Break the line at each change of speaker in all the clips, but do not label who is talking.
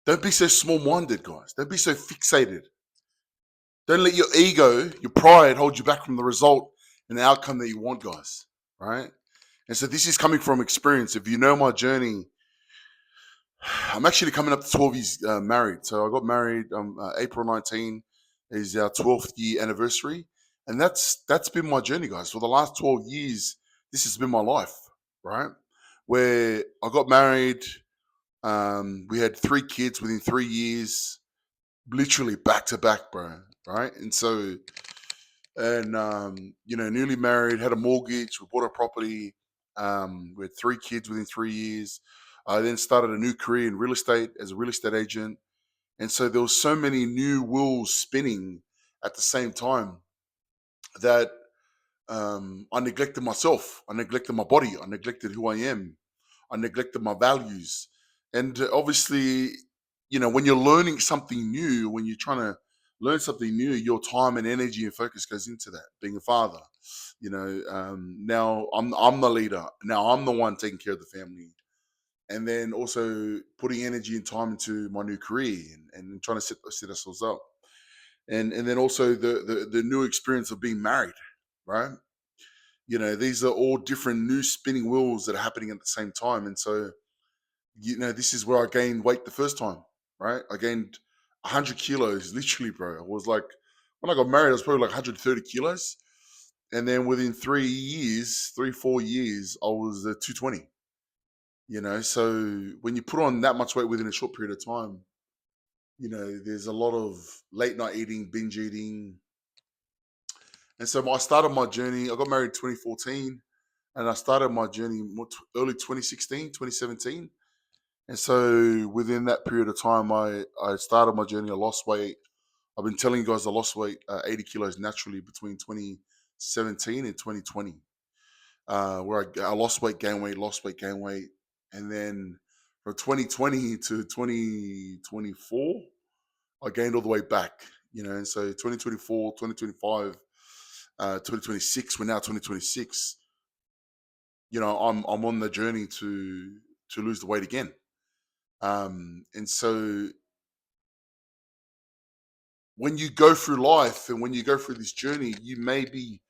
Don't be so small-minded, guys. Don't be so fixated. Don't let your ego, your pride hold you back from the result and the outcome that you want, guys. Right? And so this is coming from experience. If you know my journey, I'm actually coming up to 12 years married. So I got married April 19 is our 12th year anniversary. And that's been my journey, guys. For the last 12 years, this has been my life, right? Where I got married, we had 3 kids within 3 years, literally back to back, bro. Right. And so, and, newly married, had a mortgage, we bought a property, we had 3 kids within 3 years. I then started a new career in real estate as a real estate agent. And so there was so many new wheels spinning at the same time that I neglected myself. I neglected my body. I neglected who I am. I neglected my values. And obviously, when you're learning something new, when you're trying to learn something new, your time and energy and focus goes into that. Being a father, now I'm the leader. Now I'm the one taking care of the family, and then also putting energy and time into my new career and trying to set ourselves up, and then also the new experience of being married, right? These are all different new spinning wheels that are happening at the same time. And so, this is where I gained weight the first time, right? I gained 100 kilos, literally, bro. I was like, when I got married, I was probably like 130 kilos. And then within 3 years, 4 years, I was 220, So when you put on that much weight within a short period of time, there's a lot of late night eating, binge eating. And so I started my journey. I got married in 2014, and I started my journey early 2016, 2017. And so within that period of time, I started my journey. I lost weight. I've been telling you guys I lost weight, 80 kilos naturally between 2017 and 2020, where I lost weight, gained weight, lost weight, gained weight. And then from 2020 to 2024, I gained all the way back, and so 2024, 2025, 2026, we're now 2026, I'm on the journey to lose the weight again. And so when you go through life and when you go through this journey, you may be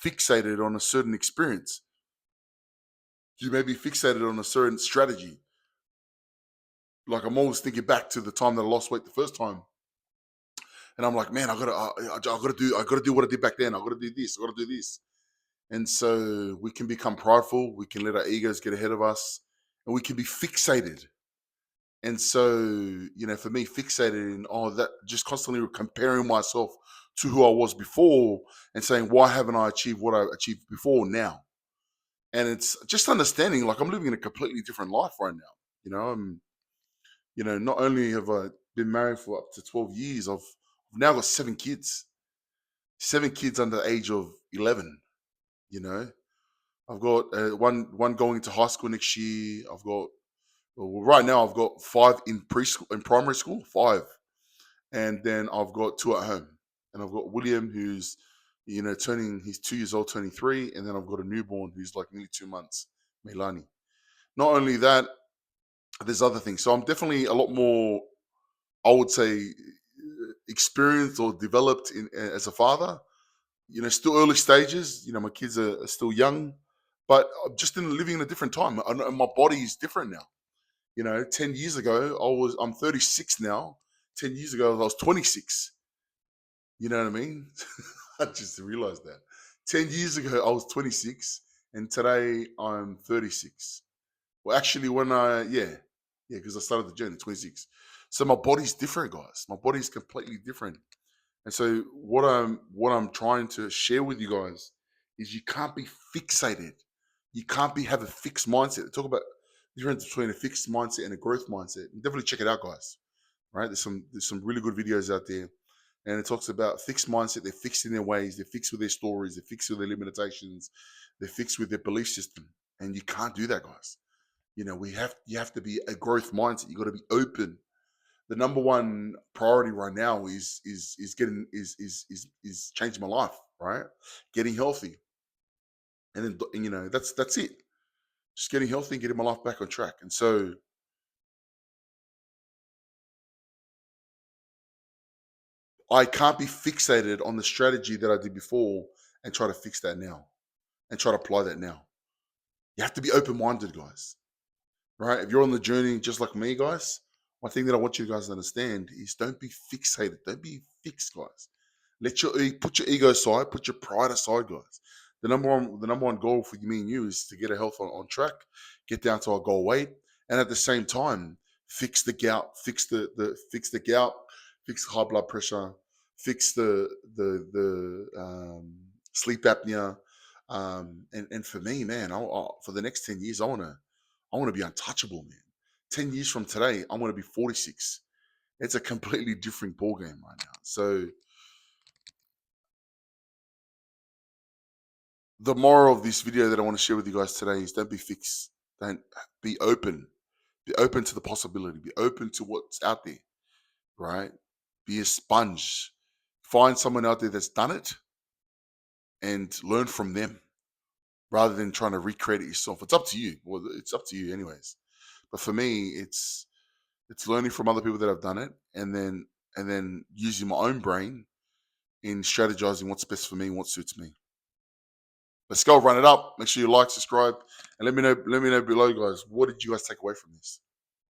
fixated on a certain experience. You may be fixated on a certain strategy. Like I'm always thinking back to the time that I lost weight the first time, and I'm like, man, I gotta do what I did back then. I gotta do this. I gotta do this. And so we can become prideful. We can let our egos get ahead of us, and we can be fixated. And so, for me, fixated in that, just constantly comparing myself to who I was before and saying, why haven't I achieved what I achieved before now? And it's just understanding, like I'm living in a completely different life right now. Not only have I been married for up to 12 years, I've now got 7 kids, 7 kids under the age of 11. You know, I've got one going into high school next year. Well, right now I've got 5 in preschool, in primary school, 5, and then I've got 2 at home, and I've got William who's turning, he's 2 years old, turning 3, and then I've got a newborn who's like nearly 2 months, Melani. Not only that, there's other things. So I'm definitely a lot more, I would say, experienced or developed as a father. Still early stages. My kids are still young, but I'm just living in a different time, and my body is different now. 10 years ago, I'm 36 now. 10 years ago, I was 26. You know what I mean? I just realized that. 10 years ago, I was 26, and today I'm 36. Well, actually, yeah, because I started the journey 26. So my body's different, guys. My body's completely different. And so what I'm trying to share with you guys is you can't be fixated. You can't have a fixed mindset. Talk about the difference between a fixed mindset and a growth mindset. Definitely check it out, guys. Right? There's some really good videos out there. And it talks about fixed mindset. They're fixed in their ways, they're fixed with their stories, they're fixed with their limitations, they're fixed with their belief system. And you can't do that, guys. You have to be a growth mindset. You got to be open. The number one priority right now is getting is changing my life, right? Getting healthy, and then that's it. Just getting healthy and getting my life back on track. And so I can't be fixated on the strategy that I did before and try to fix that now and try to apply that now. You have to be open-minded, guys. Right? If you're on the journey just like me, guys, one thing that I want you guys to understand is don't be fixated. Don't be fixed, guys. Put your ego aside, put your pride aside, guys. The number one goal for me and you is to get our health on track, get down to our goal weight, and at the same time, fix the gout, fix the gout, fix the high blood pressure, fix the sleep apnea. And for me, man, for the next 10 years, I want to be untouchable, man. 10 years from today, I want to be 46. It's a completely different ball game right now. So the moral of this video that I want to share with you guys today is don't be fixed. Don't be open. Be open to the possibility. Be open to what's out there, right? Be a sponge. Find someone out there that's done it and learn from them rather than trying to recreate it yourself. It's up to you. Well, it's up to you anyways. But for me, it's learning from other people that have done it and then using my own brain in strategizing what's best for me and what suits me. Let's go, run it up. Make sure you like, subscribe, and let me know below, guys. What did you guys take away from this?